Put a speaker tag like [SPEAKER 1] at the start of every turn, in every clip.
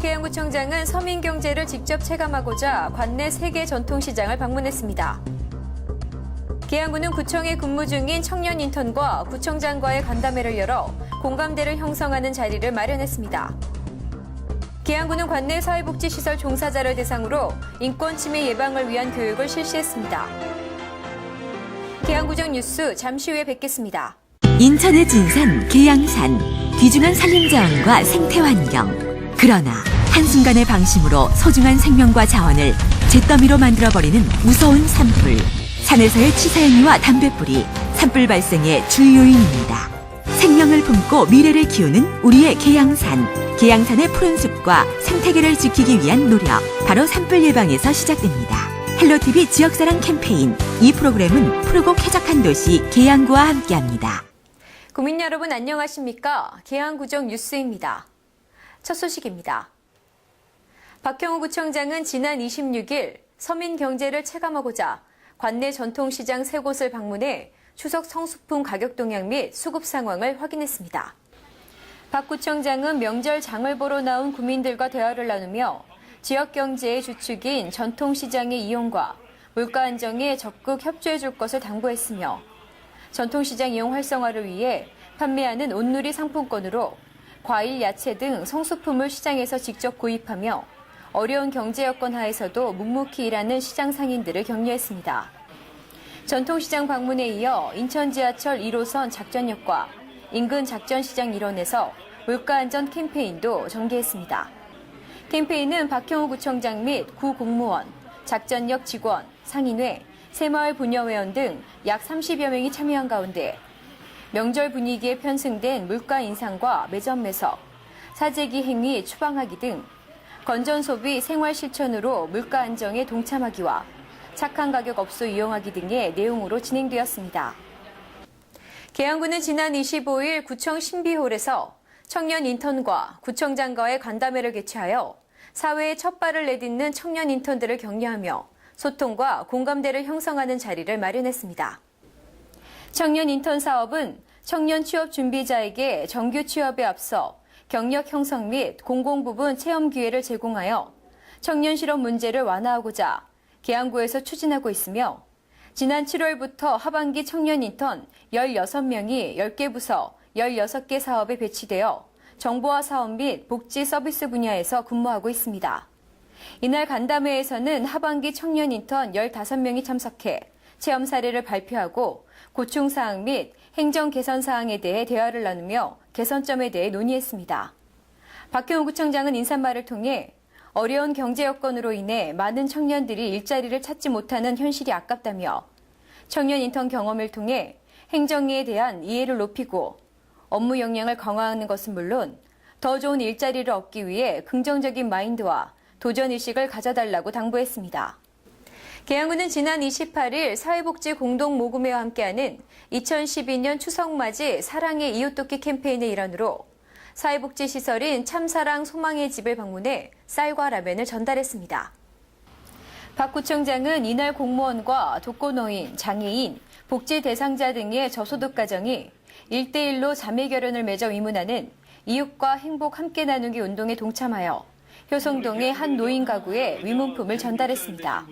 [SPEAKER 1] 계양구청장은 서민경제를 직접 체감하고자 관내 세계 전통시장을 방문했습니다. 계양구는 구청에 근무 중인 청년 인턴과 구청장과의 간담회를 열어 공감대를 형성하는 자리를 마련했습니다. 계양구는 관내 사회복지시설 종사자를 대상으로 인권 침해 예방을 위한 교육을 실시했습니다. 계양구정 뉴스 잠시 후에 뵙겠습니다.
[SPEAKER 2] 인천의 진산 계양산, 귀중한 산림자원과 생태환경. 그러나 한순간의 방심으로 소중한 생명과 자원을 잿더미로 만들어버리는 무서운 산불. 산에서의 치사행위와 담뱃불이 산불 발생의 주 요인입니다. 생명을 품고 미래를 키우는 우리의 계양산. 계양산의 푸른 숲과 생태계를 지키기 위한 노력, 바로 산불 예방에서 시작됩니다. 헬로티비 지역사랑 캠페인, 이 프로그램은 푸르고 쾌적한 도시 계양구와 함께합니다.
[SPEAKER 1] 국민 여러분 안녕하십니까? 계양구정 뉴스입니다. 첫 소식입니다. 박형우 구청장은 지난 26일 서민 경제를 체감하고자 관내 전통시장 3곳을 방문해 추석 성수품 가격 동향 및 수급 상황을 확인했습니다. 박 구청장은 명절 장을 보러 나온 구민들과 대화를 나누며 지역 경제의 주축인 전통시장의 이용과 물가 안정에 적극 협조해 줄 것을 당부했으며 전통시장 이용 활성화를 위해 판매하는 온누리 상품권으로 과일, 야채 등 성수품을 시장에서 직접 구입하며 어려운 경제 여건 하에서도 묵묵히 일하는 시장 상인들을 격려했습니다. 전통시장 방문에 이어 인천 지하철 1호선 작전역과 인근 작전시장 일원에서 물가 안전 캠페인도 전개했습니다. 캠페인은 박형우 구청장 및 구 공무원, 작전역 직원, 상인회, 새마을 부녀회원 등 약 30여 명이 참여한 가운데 명절 분위기에 편승된 물가 인상과 매점 매석, 사재기 행위 추방하기 등 건전 소비 생활 실천으로 물가 안정에 동참하기와 착한 가격 업소 이용하기 등의 내용으로 진행되었습니다. 계양구는 지난 25일 구청 신비홀에서 청년 인턴과 구청장과의 간담회를 개최하여 사회에 첫 발을 내딛는 청년 인턴들을 격려하며 소통과 공감대를 형성하는 자리를 마련했습니다. 청년 인턴 사업은 청년 취업 준비자에게 정규 취업에 앞서 경력 형성 및 공공부문 체험 기회를 제공하여 청년 실업 문제를 완화하고자 계양구에서 추진하고 있으며 지난 7월부터 하반기 청년 인턴 16명이 10개 부서 16개 사업에 배치되어 정보화 사업 및 복지 서비스 분야에서 근무하고 있습니다. 이날 간담회에서는 하반기 청년 인턴 15명이 참석해 체험 사례를 발표하고 고충사항 및 행정 개선 사항에 대해 대화를 나누며 개선점에 대해 논의했습니다. 박형우 구청장은 인사말을 통해 어려운 경제 여건으로 인해 많은 청년들이 일자리를 찾지 못하는 현실이 아깝다며 청년 인턴 경험을 통해 행정에 대한 이해를 높이고 업무 역량을 강화하는 것은 물론 더 좋은 일자리를 얻기 위해 긍정적인 마인드와 도전의식을 가져달라고 당부했습니다. 계양구는 지난 28일 사회복지 공동모금회와 함께하는 2012년 추석맞이 사랑의 이웃돕기 캠페인의 일환으로 사회복지시설인 참사랑 소망의 집을 방문해 쌀과 라면을 전달했습니다. 박 구청장은 이날 공무원과 독거노인, 장애인, 복지 대상자 등의 저소득 가정이 1대1로 자매 결연을 맺어 위문하는 이웃과 행복 함께 나누기 운동에 동참하여 효성동의 한 노인 가구에 위문품을 전달했습니다.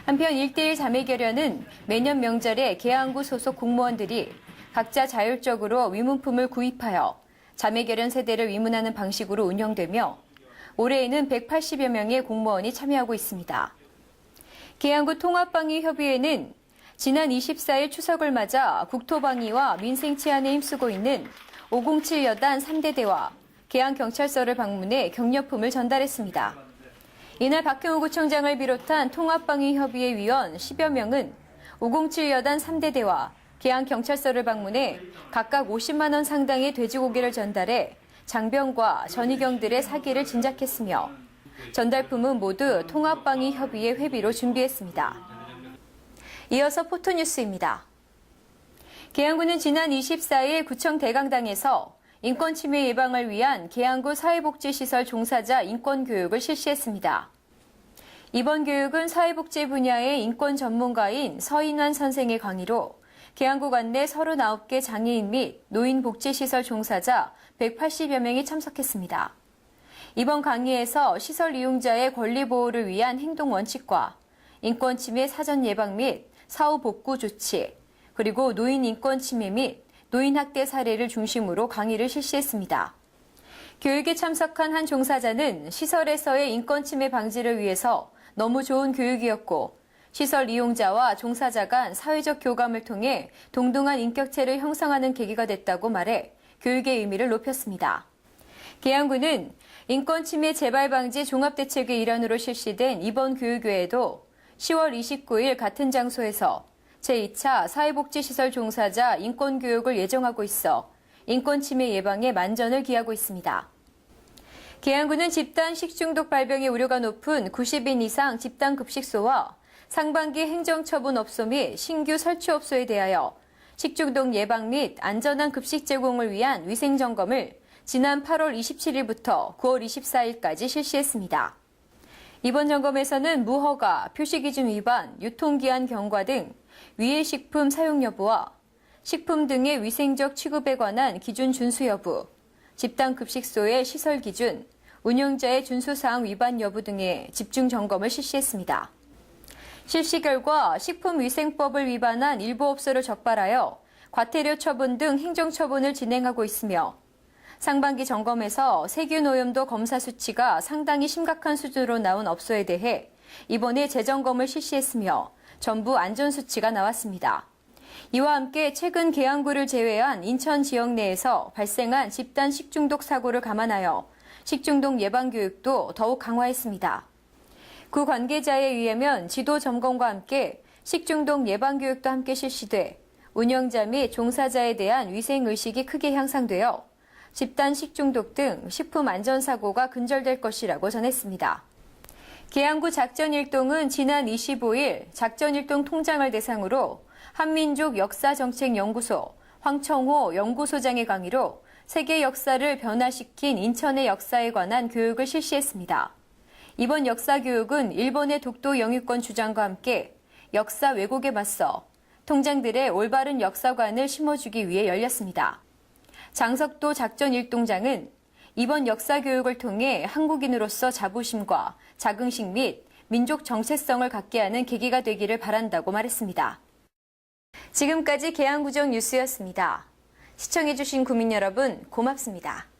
[SPEAKER 1] 한편 1대1 자매 결연은 매년 명절에 계양구 소속 공무원들이 각자 자율적으로 위문품을 구입하여 자매 결연 세대를 위문하는 방식으로 운영되며 올해에는 180여 명의 공무원이 참여하고 있습니다. 계양구 통합방위협의회는 지난 24일 추석을 맞아 국토방위와 민생 치안에 힘쓰고 있는 507 여단 3대대와 계양경찰서를 방문해 격려품을 전달했습니다. 이날 박형우 구청장을 비롯한 통합방위협의회 위원 10여 명은 507 여단 3대대와 계양경찰서를 방문해 각각 50만 원 상당의 돼지고기를 전달해 장병과 전위경들의 사기를 진작했으며 전달품은 모두 통합방위협의회 회비로 준비했습니다. 이어서 포토뉴스입니다. 계양구는 지난 24일 구청 대강당에서 인권 침해 예방을 위한 계양구 사회복지시설 종사자 인권교육을 실시했습니다. 이번 교육은 사회복지 분야의 인권 전문가인 서인환 선생의 강의로 계양구 관내 39개 장애인 및 노인복지시설 종사자 180여 명이 참석했습니다. 이번 강의에서 시설 이용자의 권리 보호를 위한 행동 원칙과 인권 침해 사전 예방 및 사후 복구 조치, 그리고 노인 인권 침해 및 노인 학대 사례를 중심으로 강의를 실시했습니다. 교육에 참석한 한 종사자는 시설에서의 인권 침해 방지를 위해서 너무 좋은 교육이었고 시설 이용자와 종사자 간 사회적 교감을 통해 동등한 인격체를 형성하는 계기가 됐다고 말해 교육의 의미를 높였습니다. 계양구는 인권 침해 재발 방지 종합대책의 일환으로 실시된 이번 교육외에도 10월 29일 같은 장소에서 제2차 사회복지시설 종사자 인권교육을 예정하고 있어 인권 침해 예방에 만전을 기하고 있습니다. 계양구는 집단 식중독 발병의 우려가 높은 90인 이상 집단급식소와 상반기 행정처분업소 및 신규 설치업소에 대하여 식중독 예방 및 안전한 급식 제공을 위한 위생점검을 지난 8월 27일부터 9월 24일까지 실시했습니다. 이번 점검에서는 무허가, 표시기준 위반, 유통기한 경과 등 위해 식품 사용 여부와 식품 등의 위생적 취급에 관한 기준 준수 여부, 집단급식소의 시설 기준, 운영자의 준수사항 위반 여부 등의 집중 점검을 실시했습니다. 실시 결과 식품위생법을 위반한 일부 업소를 적발하여 과태료 처분 등 행정처분을 진행하고 있으며 상반기 점검에서 세균 오염도 검사 수치가 상당히 심각한 수준으로 나온 업소에 대해 이번에 재점검을 실시했으며 전부 안전수치가 나왔습니다. 이와 함께 최근 계양구를 제외한 인천 지역 내에서 발생한 집단 식중독 사고를 감안하여 식중독 예방 교육도 더욱 강화했습니다. 구 관계자에 의하면 지도 점검과 함께 식중독 예방 교육도 함께 실시돼 운영자 및 종사자에 대한 위생의식이 크게 향상되어 집단 식중독 등 식품 안전사고가 근절될 것이라고 전했습니다. 계양구 작전일동은 지난 25일 작전일동 통장을 대상으로 한민족 역사정책연구소 황청호 연구소장의 강의로 세계 역사를 변화시킨 인천의 역사에 관한 교육을 실시했습니다. 이번 역사 교육은 일본의 독도 영유권 주장과 함께 역사 왜곡에 맞서 통장들의 올바른 역사관을 심어주기 위해 열렸습니다. 장석도 작전일동장은 이번 역사 교육을 통해 한국인으로서 자부심과 자긍심 및 민족 정체성을 갖게 하는 계기가 되기를 바란다고 말했습니다. 지금까지 계양구정 뉴스였습니다. 시청해주신 국민 여러분 고맙습니다.